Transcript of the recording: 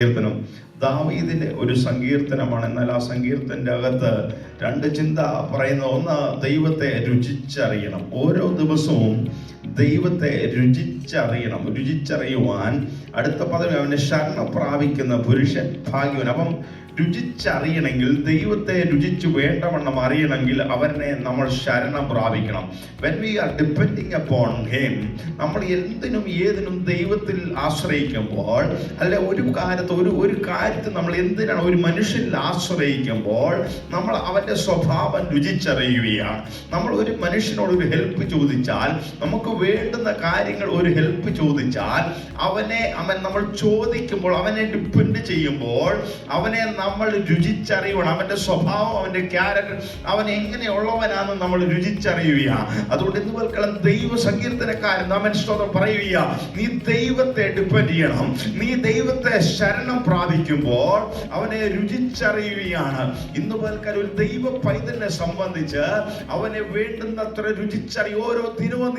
സങ്കീർത്തനം ദാവീദിന്റെ ഒരു സങ്കീർത്തനമാണ്. എന്നാൽ ആ സങ്കീർത്തന്റെ അകത്ത് രണ്ട് ചിന്ത പറയുന്ന ഒന്ന്, ദൈവത്തെ രുചിച്ചറിയണം. ഓരോ ദിവസവും ദൈവത്തെ രുചിച്ചറിയുവാൻ അടുത്ത പദവി അവന് ശരണം പ്രാപിക്കുന്ന പുരുഷൻ ഭാഗ്യവൻ. അപ്പം രുചിച്ചറിയണമെങ്കിൽ, ദൈവത്തെ രുചിച്ച് വേണ്ടവണ്ണം അറിയണമെങ്കിൽ അവനെ നമ്മൾ ശരണം പ്രാപിക്കണം. when we are depending upon him, നമ്മൾ എന്തിനും ഏതിനും ദൈവത്തിൽ ആശ്രയിക്കുമ്പോൾ, അല്ലെ ഒരു കാര്യത്തിൽ നമ്മൾ എന്തിനാണ് ഒരു മനുഷ്യനിൽ ആശ്രയിക്കുമ്പോൾ നമ്മൾ അവന്റെ സ്വഭാവം രുചിച്ചറിയുകയാണ്. നമ്മൾ ഒരു മനുഷ്യനോട് ഒരു ഹെൽപ്പ് ചോദിച്ചാൽ, നമുക്ക് വേണ്ടുന്ന കാര്യങ്ങൾ ഒരു ഹെൽപ്പ് ചോദിച്ചാൽ അവൻ നമ്മൾ ചോദിക്കുമ്പോൾ, അവനെ ഡിപ്പെൻഡ് ചെയ്യുമ്പോൾ അവനെ നമ്മൾ രുചിച്ചറിയണം. അവന്റെ സ്വഭാവം, അവന്റെ ക്യാരക്ടർ, അവൻ എങ്ങനെയുള്ളവനാണെന്ന് നമ്മൾ രുചിച്ചറിയുകയാണ്. അതുകൊണ്ട് ഇന്ന് പൽക്കാലം ദൈവ സങ്കീർത്തനക്കാരൻ അവൻ സ്തോത്രം പറയുക, നീ ദൈവത്തെ ഡിപ്പെൻഡ് ചെയ്യണം. നീ ദൈവത്തെ ശരണം പ്രാപിക്കുമ്പോൾ അവനെ രുചിച്ചറിയുകയാണ്. ഇന്ന് പൽക്കാലം ഒരു ദൈവ പൈതലിനെ സംബന്ധിച്ച് അവനെ വേണ്ടുന്നത്ര രുചിച്ചറിയും. ഓരോ ദിനവും